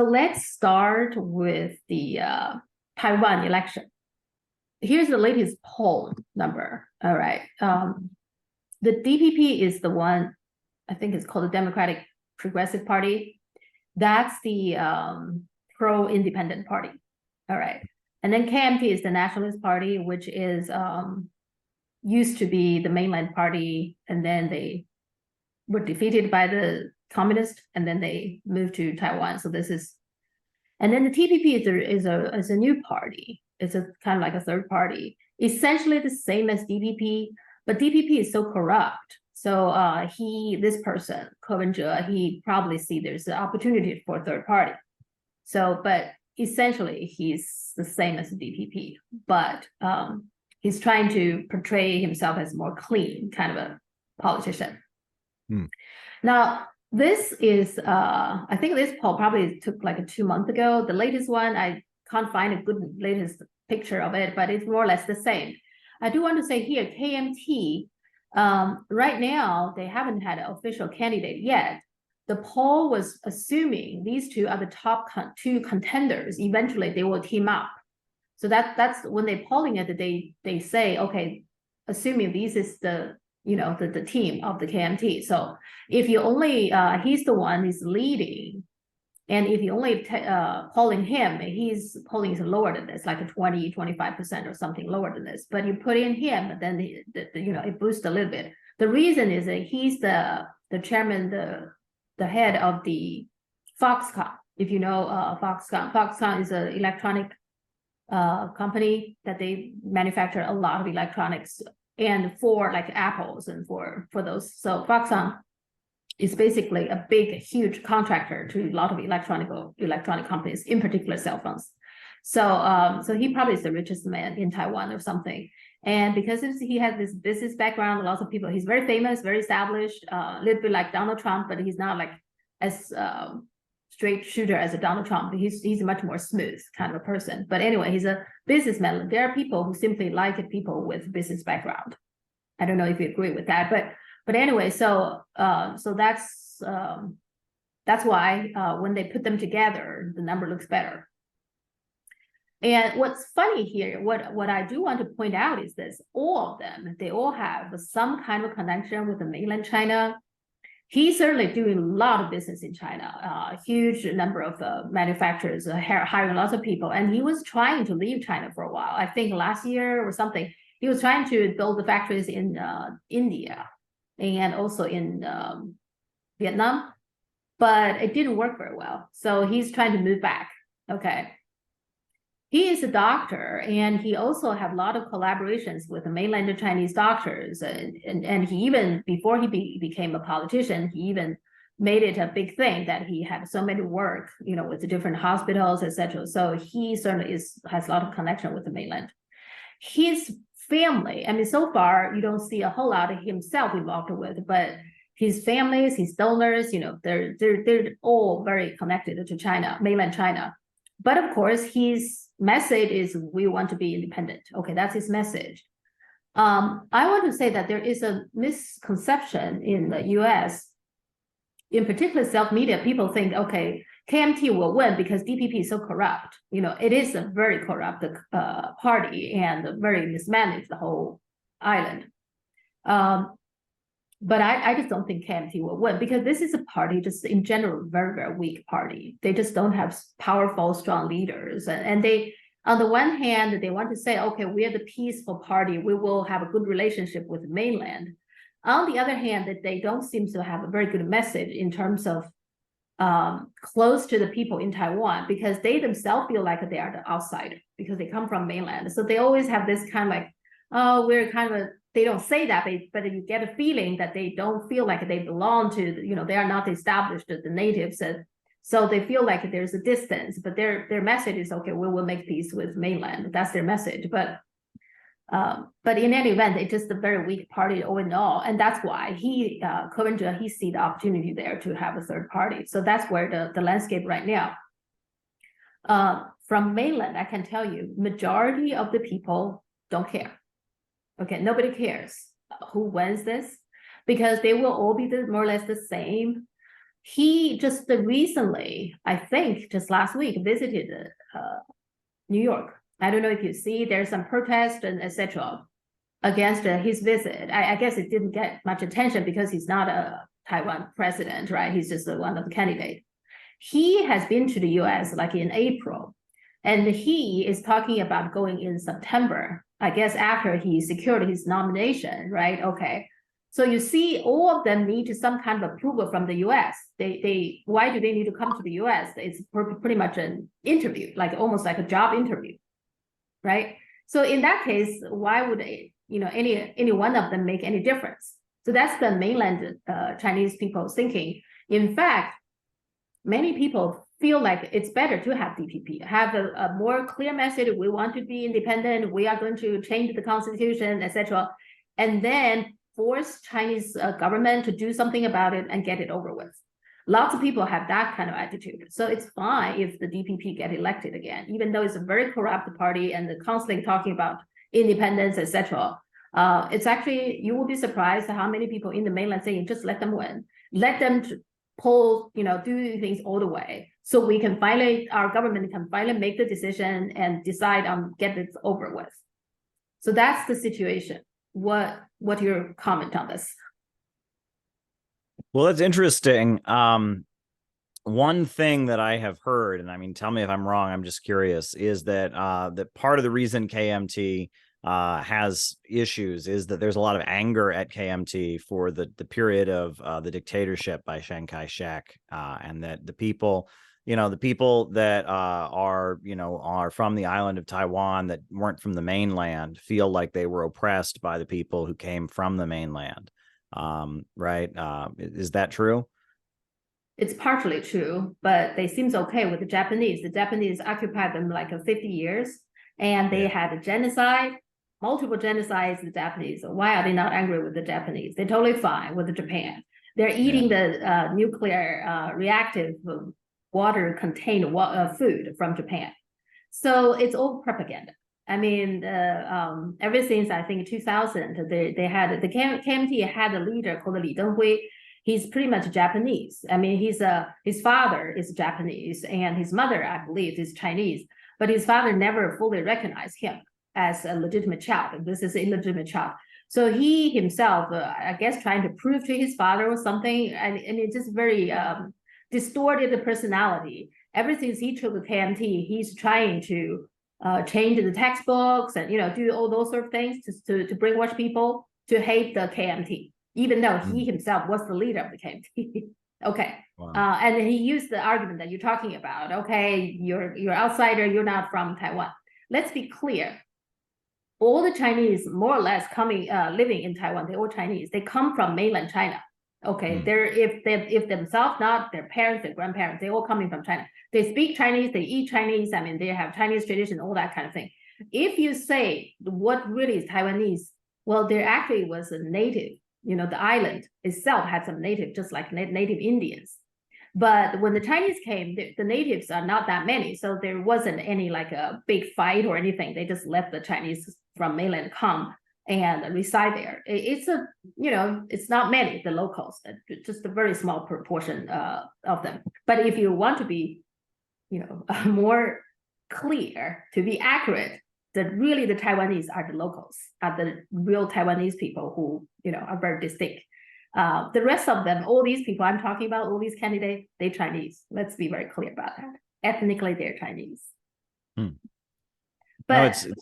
Let's start with the Taiwan election. Here's the latest poll number. All right. The DPP is the one, I think it's called the Democratic Progressive Party. That's the pro-independent party. All right. And then KMT is the Nationalist Party, which is used to be the mainland party, and then they were defeated by the communists, and then they moved to Taiwan. So this is, and then the TPP is a new party. It's a kind of like a third party, essentially the same as DPP, but DPP is so corrupt. So this person, Ko Wen-je, he probably see there's an opportunity for a third party. So, but essentially he's the same as the DPP, but he's trying to portray himself as more clean kind of a politician. Now, this is, I think this poll probably took like 2 months ago. The latest one, I can't find a good latest picture of it, but it's more or less the same. I do want to say here, KMT, right now, they haven't had an official candidate yet. The poll was assuming these two are the top two contenders. Eventually, they will team up. So that's when they're polling it, they say, okay, assuming this is the the team of the KMT. So if you only he's the one who's leading, and if you only polling him, his polling is lower than this, like a 20-25% or something lower than this. But you put in him, then it boosts a little bit. The reason is that he's the chairman, the head of the Foxconn. If you know Foxconn is an electronic company that they manufacture a lot of electronics, and for like Apples and for those. So Foxconn is basically a big, huge contractor to a lot of electronic companies, in particular cell phones. So he probably is the richest man in Taiwan or something. And because he has this business background, lots of people, he's very famous, very established, a little bit like Donald Trump, but he's not like as straight shooter as a Donald Trump. He's a much more smooth kind of a person. But anyway, he's a businessman. There are people who simply like people with business background. I don't know if you agree with that, but anyway, so that's why when they put them together, the number looks better. And what's funny here, what I do want to point out is this: all of them, they all have some kind of connection with the mainland China. He's certainly doing a lot of business in China, a huge number of manufacturers hiring lots of people. And he was trying to leave China for a while. I think last year or something, he was trying to build the factories in India and also in Vietnam, but it didn't work very well. So he's trying to move back. Okay. He is a doctor, and he also had a lot of collaborations with the mainland Chinese doctors. And he even, before he became a politician, he even made it a big thing that he had so many work, with the different hospitals, etc. So he certainly has a lot of connection with the mainland. His family, I mean, so far, you don't see a whole lot of himself involved with, but his families, his donors, they're all very connected to China, mainland China. But of course, his message is we want to be independent. Okay, that's his message. I want to say that there is a misconception in the US, in particular self-media. People think, okay, KMT will win because DPP is so corrupt. It is a very corrupt party and very mismanaged the whole island. But I just don't think KMT will win, because this is a party just in general, very, very weak party. They just don't have powerful, strong leaders. And they, on the one hand, they want to say, okay, we are the peaceful party. We will have a good relationship with the mainland. On the other hand, that they don't seem to have a very good message in terms of close to the people in Taiwan, because they themselves feel like they are the outsider because they come from mainland. So they always have this kind of like, oh, we're kind of they don't say that, but you get a feeling that they don't feel like they belong to, they are not established as the natives. So they feel like there's a distance, but their message is, okay, we will make peace with mainland. That's their message. But in any event, it's just a very weak party all in all. And that's why Ko Wen-je, he see the opportunity there to have a third party. So that's where the landscape right now. From mainland, I can tell you, majority of the people don't care. Okay, nobody cares who wins this, because they will all be more or less the same. He just recently, I think just last week, visited New York. I don't know if you see, there's some protest and etc. against his visit. I guess it didn't get much attention because he's not a Taiwan president, right? He's just one of the candidates. He has been to the US like in April, and he is talking about going in September, I guess after he secured his nomination, right? Okay. So you see, all of them need some kind of approval from the US. Why do they need to come to the US? It's pretty much an interview, like almost like a job interview, right? So in that case, why would any one of them make any difference? So that's the mainland Chinese people thinking. In fact, many people feel like it's better to have DPP, have a more clear message. We want to be independent. We are going to change the constitution, etc., and then force Chinese government to do something about it and get it over with. Lots of people have that kind of attitude. So it's fine if the DPP get elected again, even though it's a very corrupt party and constantly talking about independence, etc. It's actually, you will be surprised how many people in the mainland saying, just let them win, let them pull, do things all the way. So we can finally, our government can finally make the decision and decide on get this over with. So that's the situation. What your comment on this? Well, that's interesting. One thing that I have heard, and I mean, tell me if I'm wrong, I'm just curious, is that that part of the reason KMT has issues is that there's a lot of anger at KMT for the period of the dictatorship by Chiang Kai-shek, and that the people that are from the island of Taiwan that weren't from the mainland feel like they were oppressed by the people who came from the mainland. Right? Is that true? It's partially true, but they seems okay with the Japanese. The Japanese occupied them like 50 years, and they had a genocide, multiple genocides. The Japanese. Why are they not angry with the Japanese? They're totally fine with Japan. They're eating the nuclear reactive water contained food from Japan. So it's all propaganda. I mean, ever since I think 2000, they had the KMT had a leader called Li Denghui. He's pretty much Japanese. I mean, his father is Japanese and his mother, I believe, is Chinese. But his father never fully recognized him as a legitimate child. This is an illegitimate child. So he himself, I guess, trying to prove to his father or something, and it's just very distorted the personality. Ever since he took the KMT, he's trying to change the textbooks and do all those sort of things to brainwash people to hate the KMT, even though he himself was the leader of the KMT. Okay. Wow. And he used the argument that you're talking about. Okay, you're outsider, you're not from Taiwan. Let's be clear. All the Chinese, more or less, living in Taiwan, they're all Chinese. They come from mainland China. Okay, they're if themselves, not their parents, their grandparents, they're all coming from China. They speak Chinese, they eat Chinese. I mean, they have Chinese tradition, all that kind of thing. If you say what really is Taiwanese, well, there actually was a native. The island itself had some native, just like native Indians. But when the Chinese came, the natives are not that many, so there wasn't any like a big fight or anything. They just let the Chinese from mainland come and reside there. It's it's not many, the locals, just a very small proportion of them. But if you want to be, more clear, to be accurate, that really the Taiwanese are the locals, are the real Taiwanese people who, are very distinct. The rest of them, all these people I'm talking about, all these candidates, they're Chinese. Let's be very clear about that. Ethnically, they're Chinese. But no,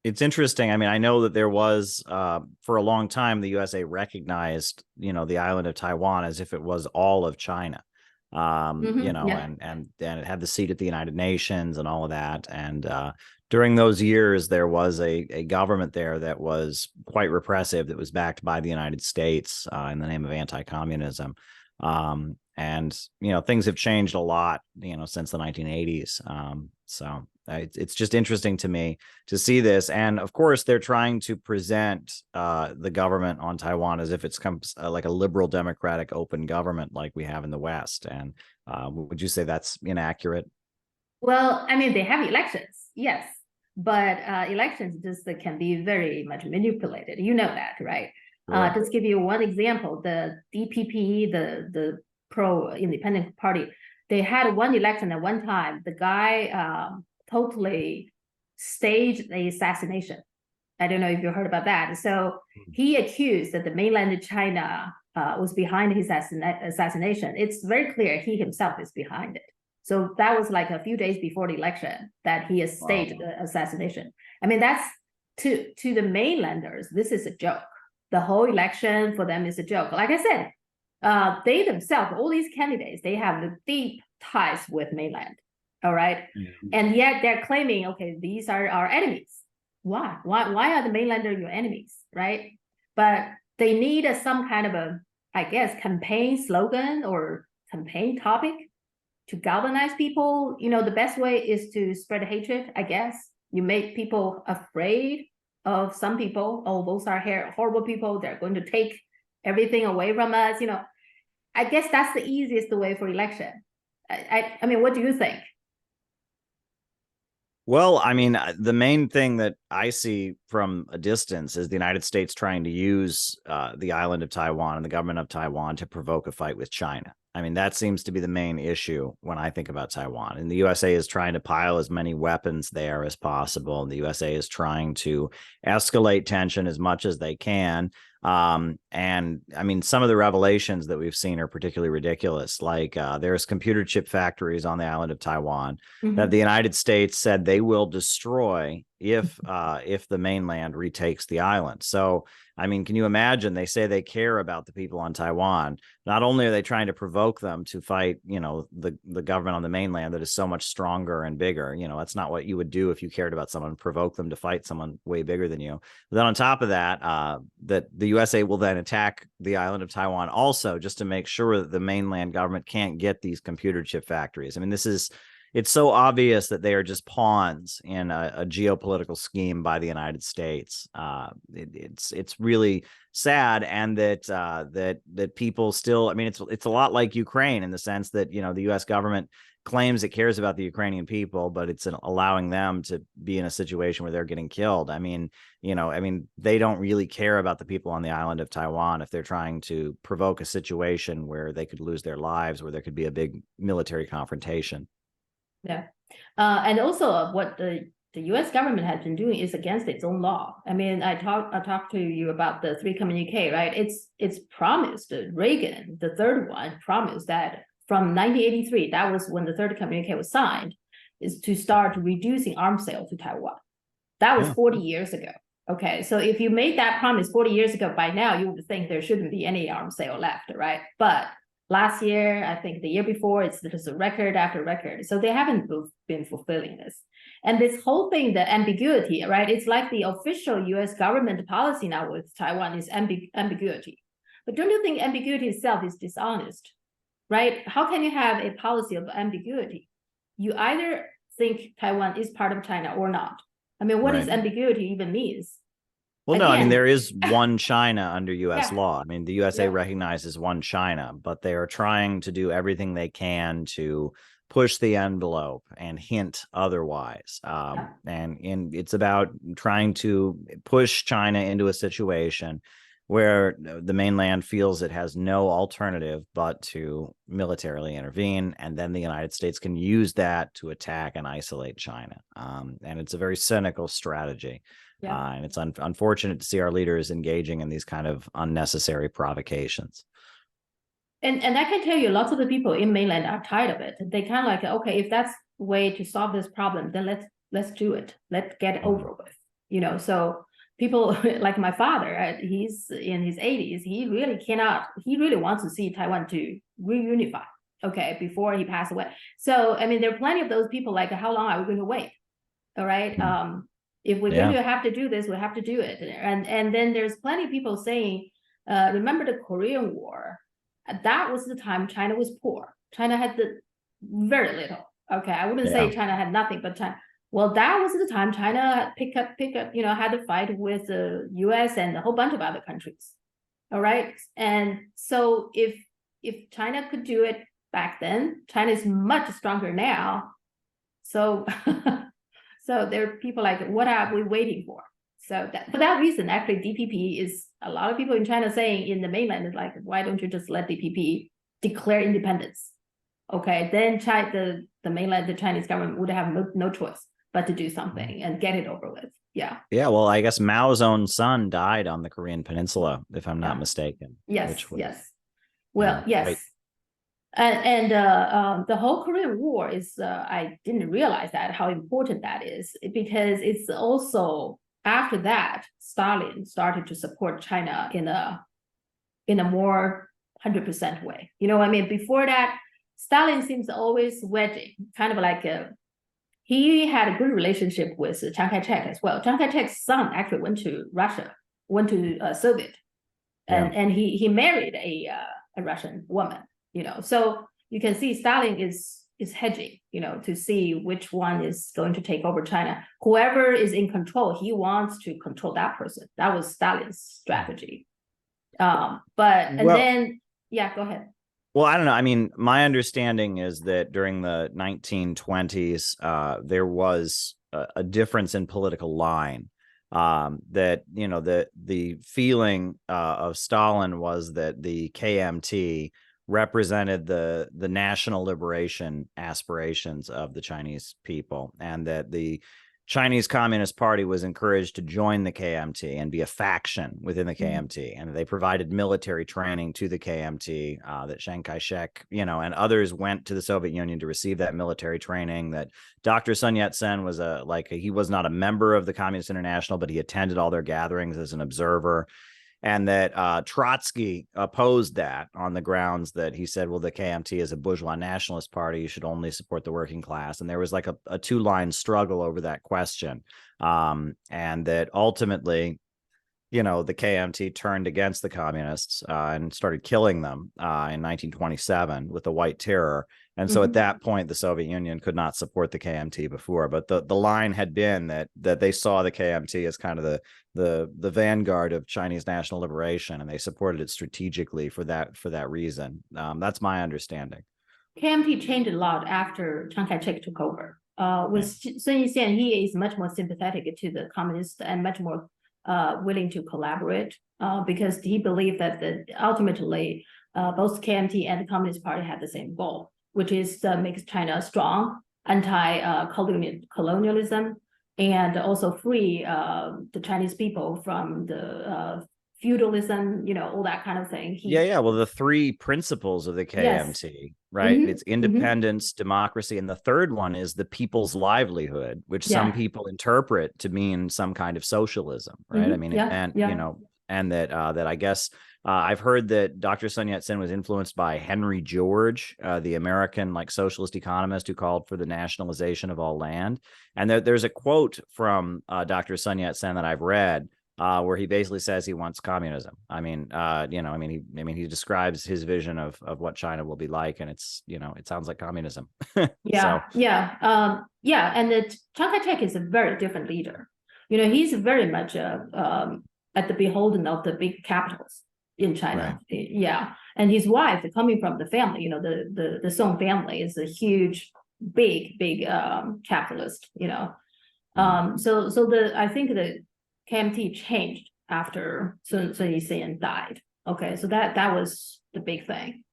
it's interesting. I mean, I know that there was for a long time the USA recognized, the island of Taiwan as if it was all of China. And it had the seat at the United Nations and all of that. And during those years, there was a government there that was quite repressive, that was backed by the United States in the name of anti-communism. And things have changed a lot, since the 1980s. So it's just interesting to me to see this. And of course, they're trying to present the government on Taiwan as if it's like a liberal, democratic, open government like we have in the West. And would you say that's inaccurate? Well, I mean, they have elections, yes, but elections just can be very much manipulated. You know that, right? Just give you one example: the DPP, the pro-independent party, they had one election at one time. The guy totally staged the assassination. I don't know if you heard about that. So he accused that the mainland China was behind his assassination. It's very clear he himself is behind it. So that was like a few days before the election that he has staged the assassination. I mean, that's to the mainlanders, this is a joke. The whole election for them is a joke. Like I said, they themselves, all these candidates, they have the deep ties with mainland. All right. And yet they're claiming, okay, these are our enemies. Why are the mainlanders your enemies, right? But they need some kind of a, I guess, campaign slogan or campaign topic to galvanize people. You know, the best way is to spread hatred, I guess. You make people afraid of some people. Oh, those are horrible people. They're going to take everything away from us. You know, I guess that's the easiest way for election. I mean, what do you think? Well, I mean, the main thing that I see from a distance is the United States trying to use the island of Taiwan and the government of Taiwan to provoke a fight with China. I mean, that seems to be the main issue when I think about Taiwan. And the USA is trying to pile as many weapons there as possible. And the USA is trying to escalate tension as much as they can. And I mean, some of the revelations that we've seen are particularly ridiculous. Like there's computer chip factories on the island of Taiwan that the United States said they will destroy if the mainland retakes the island. So, I mean, can you imagine? They say they care about the people on Taiwan. Not only are they trying to provoke them to fight, you know, the government on the mainland that is so much stronger and bigger. You know, that's not what you would do if you cared about someone, provoke them to fight someone way bigger than you. But then on top of that, that the USA will then attack the island of Taiwan also, just to make sure that the mainland government can't get these computer chip factories. I mean, it's so obvious that they are just pawns in a geopolitical scheme by the United States. It's really sad, and that people still. I mean, it's a lot like Ukraine in the sense that, you know, the U.S. government claims it cares about the Ukrainian people, but it's allowing them to be in a situation where they're getting killed. I mean, you know, they don't really care about the people on the island of Taiwan if they're trying to provoke a situation where they could lose their lives, where there could be a big military confrontation. Yeah. And also what the US government has been doing is against its own law. I mean, I talked to you about the 3 communique, right? It's promised, Reagan, the third one, promised that from 1983, that was when the third communique was signed, is to start reducing arms sale to Taiwan. That was 40 years ago. Okay, so if you made that promise 40 years ago, by now you would think there shouldn't be any arms sale left, right? But last year, I think the year before, there's a record after record. So they haven't been fulfilling this. And this whole thing, the ambiguity, right? It's like the official US government policy now with Taiwan is ambiguity. But don't you think ambiguity itself is dishonest, right? How can you have a policy of ambiguity? You either think Taiwan is part of China or not. I mean, what does ambiguity even means? Well, no, I mean, there is one China under U.S. law. I mean, the USA recognizes one China, but they are trying to do everything they can to push the envelope and hint otherwise. And it's about trying to push China into a situation where the mainland feels it has no alternative but to militarily intervene, and then the United States can use that to attack and isolate China. And it's a very cynical strategy. And it's unfortunate to see our leaders engaging in these kind of unnecessary provocations. And I can tell you, lots of the people in mainland are tired of it. They kind of like, okay, if that's the way to solve this problem, then let's do it. Let's get it over with. You know, so people like my father, he's in his 80s. He really wants to see Taiwan to reunify, okay, before he passed away. So, I mean, there are plenty of those people like, how long are we going to wait? All right. If we're going to have to do this, we have to do it. And then there's plenty of people saying, remember the Korean War? That was the time China was poor. China had very little. Okay, I wouldn't say China had nothing, but China. Well, that was the time China pick up, you know, had to fight with the U.S. and a whole bunch of other countries. All right, and so if China could do it back then, China is much stronger now. So. So there are people like, what are we waiting for? So for that reason, actually, DPP is a lot of people in China saying in the mainland is like, why don't you just let DPP declare independence, okay, then the Chinese government would have no choice but to do something and get it over with. Yeah. Yeah. Well, I guess Mao's own son died on the Korean Peninsula, if I'm not mistaken. Yes. Which was, yes. Well, yes. Right. And the whole Korean War is, I didn't realize that, how important that is, because it's also after that, Stalin started to support China in a more 100% way. You know what I mean? Before that, Stalin seems always wedging, kind of like he had a good relationship with Chiang Kai-shek as well. Chiang Kai-shek's son actually went to Russia, went to Soviet, and he married a Russian woman. You know, so you can see Stalin is hedging, you know, to see which one is going to take over China. Whoever is in control, he wants to control that person. That was Stalin's strategy. Then yeah, go ahead. Well, I don't know. I mean, my understanding is that during the 1920s, there was a difference in political line. That, you know, the feeling of Stalin was that the KMT represented the national liberation aspirations of the Chinese people, and that the Chinese Communist Party was encouraged to join the KMT and be a faction within the KMT, and they provided military training to the KMT. That Chiang Kai-shek, you know, and others went to the Soviet Union to receive that military training. That Dr. Sun Yat-sen was he was not a member of the Communist International, but he attended all their gatherings as an observer. And that Trotsky opposed that on the grounds that he said, well, the KMT is a bourgeois nationalist party. You should only support the working class. And there was like a two-line struggle over that question. And that ultimately, you know, the KMT turned against the communists and started killing them in 1927 with the White Terror. And so at that point, the Soviet Union could not support the KMT before. But the line had been that they saw the KMT as kind of the vanguard of Chinese national liberation, and they supported it strategically for that reason. That's my understanding. KMT changed a lot after Chiang Kai-shek took over. With Sun Yat-sen, he is much more sympathetic to the communists and much more willing to collaborate because he believed that ultimately both KMT and the Communist Party had the same goal, which is to make China strong, anti-colonialism, and also free the Chinese people from the feudalism, you know, all that kind of thing. Well, the three principles of the KMT, right? It's independence, democracy, and the third one is the people's livelihood, which some people interpret to mean some kind of socialism, right? I mean, you know, and that I guess I've heard that Dr. Sun Yat-sen was influenced by Henry George, the American socialist economist who called for the nationalization of all land. And there's a quote from Dr. Sun Yat-sen that I've read where he basically says he wants communism. I mean, he describes his vision of what China will be like, and it's, you know, it sounds like communism. And Chiang Kai-shek is a very different leader. You know, he's very much at the beholden of the big capitals in China. Right. Yeah, and his wife, coming from the family, you know, the Song family is a huge, big capitalist. You know, I think the KMT changed after Sun Yat-sen died. Okay, so that was the big thing.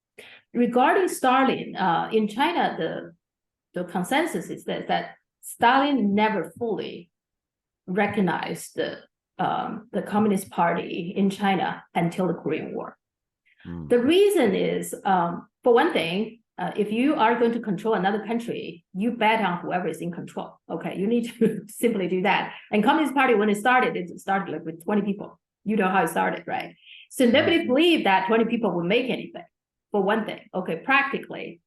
Regarding Stalin, in China, the consensus is that Stalin never fully recognized the Communist Party in China until the Korean War. The reason is, for one thing, if you are going to control another country, you bet on whoever is in control. Okay, you need to simply do that. And Communist Party, when it started like with 20 people. You know how it started, right? So nobody believed that 20 people would make anything, for one thing. Okay, practically,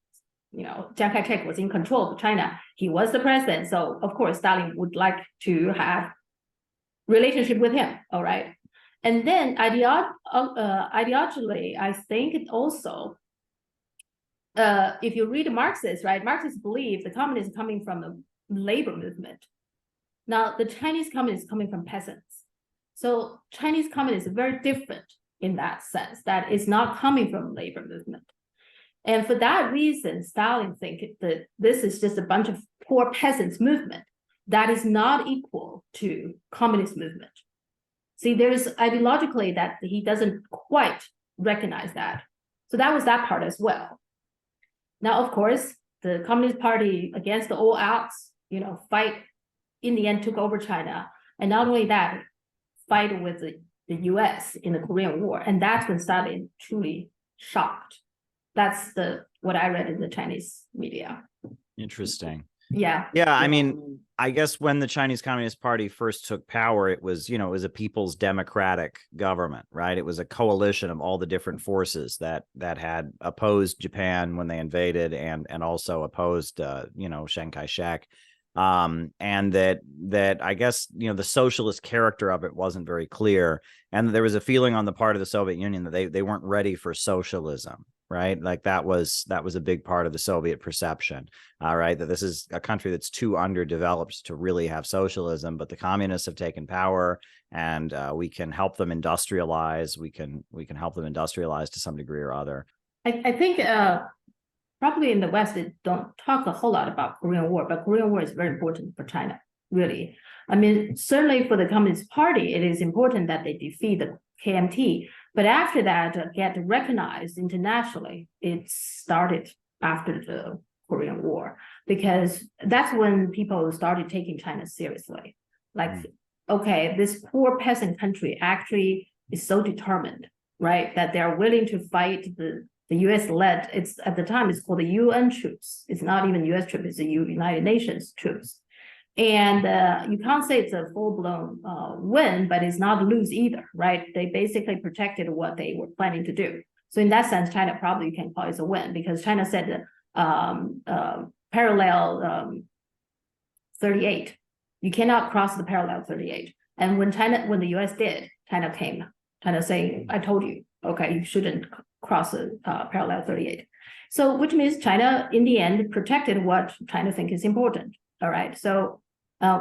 you know, Chiang Kai-shek was in control of China. He was the president. So, of course, Stalin would like to have relationship with him, all right? And then ideologically, I think it also, if you read Marxists, right, Marxists believe the communists coming from the labor movement. Now, the Chinese communists coming from peasants. So Chinese communists are very different in that sense, that it's not coming from labor movement. And for that reason, Stalin thinks that this is just a bunch of poor peasants movement that is not equal to communist movement. See, there's ideologically that he doesn't quite recognize that. So that was that part as well. Now, of course, the Communist Party, against all odds, fight, in the end took over China. And not only that, fight with the US in the Korean War. And that's when Stalin truly shocked. That's what I read in the Chinese media. Interesting. Yeah. Yeah. I mean, I guess when the Chinese Communist Party first took power, it was a people's democratic government, right? It was a coalition of all the different forces that had opposed Japan when they invaded and also opposed, Chiang Kai-shek. And that I guess, the socialist character of it wasn't very clear. And there was a feeling on the part of the Soviet Union that they weren't ready for socialism. Right. Like that was a big part of the Soviet perception. Right. That this is a country that's too underdeveloped to really have socialism, but the communists have taken power and we can help them industrialize. We can help them industrialize to some degree or other. I think probably in the West, they don't talk a whole lot about Korean War, but Korean War is very important for China, really. I mean, certainly for the Communist Party, it is important that they defeat the KMT. But after that, get recognized internationally, it started after the Korean War, because that's when people started taking China seriously. Like, okay, this poor peasant country actually is so determined, right, that they're willing to fight the US-led, at the time, it's called the UN troops. It's not even US troops, it's the United Nations troops. And you can't say it's a full-blown win, but it's not lose either, right? They basically protected what they were planning to do. So in that sense, China probably can call it a win, because China said parallel 38. You cannot cross the parallel 38. And when the US did, China came. China saying, I told you, okay, you shouldn't cross the parallel 38. So which means China, in the end, protected what China think is important. All right. So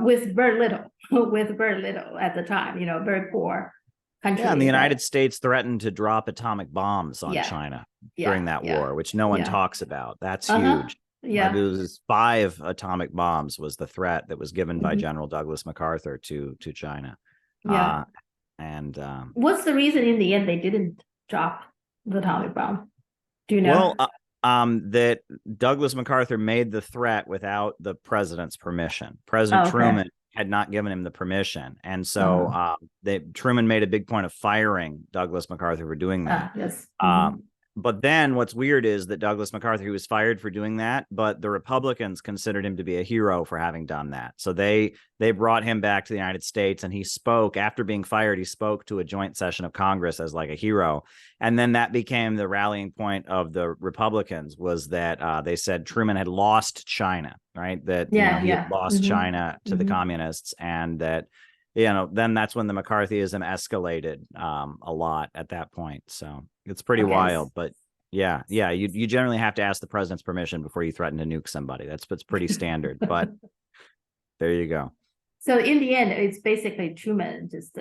with very little at the time, very poor country. Yeah, and the United States threatened to drop atomic bombs on China during that war, which no one talks about. That's huge. Yeah. It was 5 atomic bombs was the threat that was given by General Douglas MacArthur to China. Yeah. And what's the reason in the end they didn't drop the atomic bomb? Do you know? Well, that Douglas MacArthur made the threat without the president's permission. President Truman had not given him the permission. And so Truman made a big point of firing Douglas MacArthur for doing that. Yes. But then what's weird is that Douglas MacArthur, he was fired for doing that, but the Republicans considered him to be a hero for having done that. So they brought him back to the United States, and he spoke after being fired. He spoke to a joint session of Congress as like a hero. And then that became the rallying point of the Republicans, was that they said Truman had lost China, right? That he had lost China to the communists, and that, then that's when the McCarthyism escalated a lot at that point. So it's pretty wild, but yeah, you generally have to ask the president's permission before you threaten to nuke somebody. That's pretty standard, but there you go. So in the end, it's basically Truman just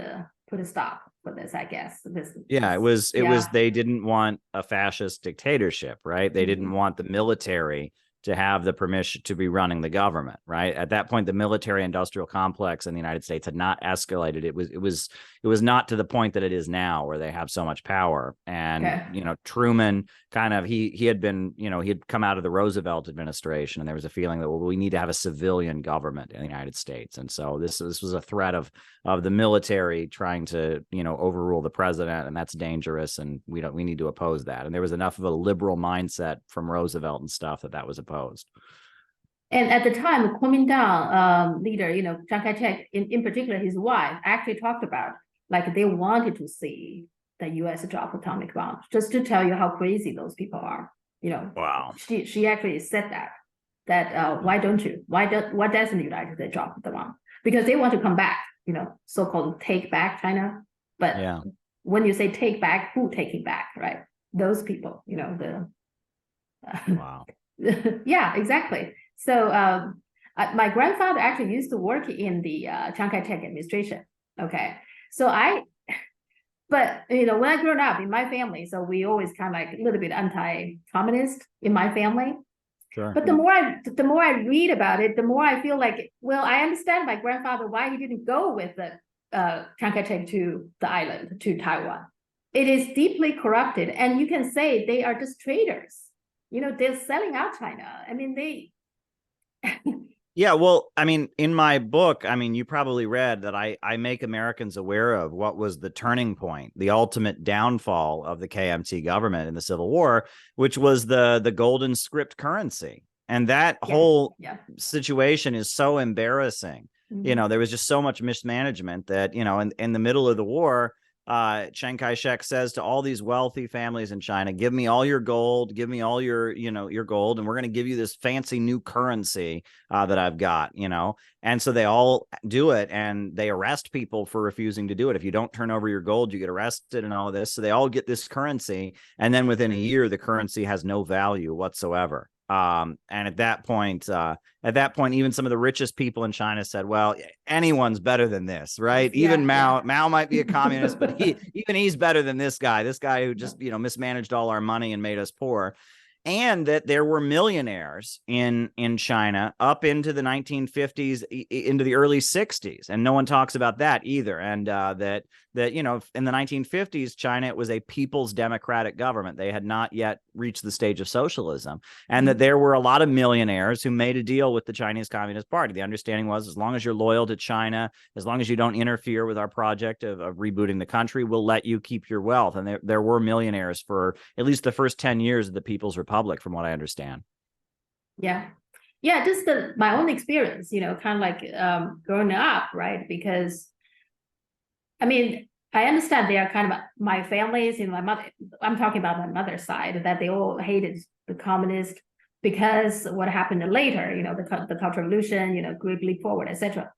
put a stop for this, I guess. It was they didn't want a fascist dictatorship, right? They didn't want the military to have the permission to be running the government, right? At that point, the military industrial complex in the United States had not escalated. It was not to the point that it is now, where they have so much power. And Truman kind of he had been, he had come out of the Roosevelt administration, and there was a feeling that, well, we need to have a civilian government in the United States. And so this was a threat of the military trying to overrule the president, and that's dangerous, and we need to oppose that. And there was enough of a liberal mindset from Roosevelt and stuff that was opposed. And at the time, the Kuomintang leader, Chiang Kai-shek, in particular, his wife, actually talked about, like, they wanted to see the U.S. drop atomic bombs, just to tell you how crazy those people are. Wow. She actually said that why doesn't the United States drop the bomb? Because they want to come back, so-called take back China. But when you say take back, who taking back, right? Those people, Wow. Yeah, exactly. So my grandfather actually used to work in the Chiang Kai-shek administration. Okay. So but when I grew up in my family, so we always kind of like a little bit anti-communist in my family. Sure. But the more I read about it, the more I feel like, well, I understand my grandfather why he didn't go with the Chiang Kai-shek to the island, to Taiwan. it is deeply corrupted, and you can say they are just traders. They're selling out China. I mean, they. Yeah, well, I mean, in my book, I mean, you probably read that I make Americans aware of what was the turning point, the ultimate downfall of the KMT government in the Civil War, which was the golden script currency. And that whole situation is so embarrassing. There was just so much mismanagement that, in the middle of the war, Chiang Kai-shek says to all these wealthy families in China, give me all your gold, give me all your gold, and we're going to give you this fancy new currency that I've got, And so they all do it, and they arrest people for refusing to do it. If you don't turn over your gold, you get arrested and all of this. So they all get this currency, and then within a year, the currency has no value whatsoever. And at that point, even some of the richest people in China said, well, anyone's better than this, right? Even Mao might be a communist, but he's better than this guy who just, mismanaged all our money and made us poor. And that there were millionaires in China up into the 1950s, into the early 60s. And no one talks about that either. And that in the 1950s, China, it was a people's democratic government. They had not yet reached the stage of socialism. And that there were a lot of millionaires who made a deal with the Chinese Communist Party. The understanding was, as long as you're loyal to China, as long as you don't interfere with our project of rebooting the country, we'll let you keep your wealth. And there were millionaires for at least the first 10 years of the People's Republic, from what I understand. Just my own experience, kind of like growing up, right? Because I mean, I understand they are kind of my families, my mother, I'm talking about my mother's side, that they all hated the communists because what happened later, the Cultural Revolution, Great Leap Forward, etc.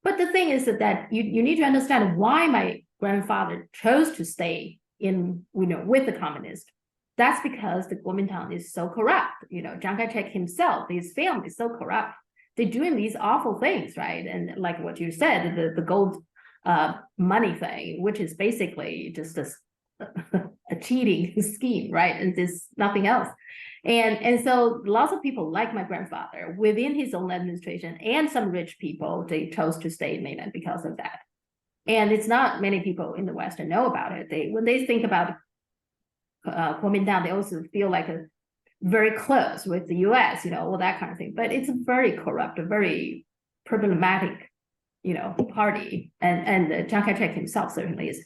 But the thing is that you need to understand why my grandfather chose to stay in, with the communists. That's because the Kuomintang is so corrupt. Chiang Kai-shek himself, his family is so corrupt. They're doing these awful things, right? And like what you said, the gold money thing, which is basically just a cheating scheme, right? And there's nothing else. And so lots of people like my grandfather within his own administration, and some rich people, they chose to stay in mainland because of that. And it's not many people in the West know about it. When they think about Kuomintang, they also feel like very close with the US, all that kind of thing. But it's a very corrupt, a very problematic, party. And Chiang Kai-shek himself certainly is.